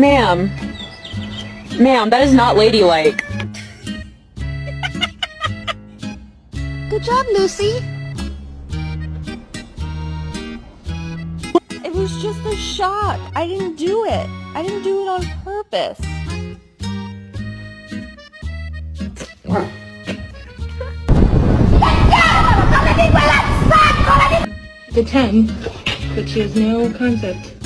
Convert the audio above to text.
Ma'am. Ma'am, that is not ladylike. Good job, Lucy. It was just a shock. I didn't do it. I didn't do it on purpose. The 10, but she has no concept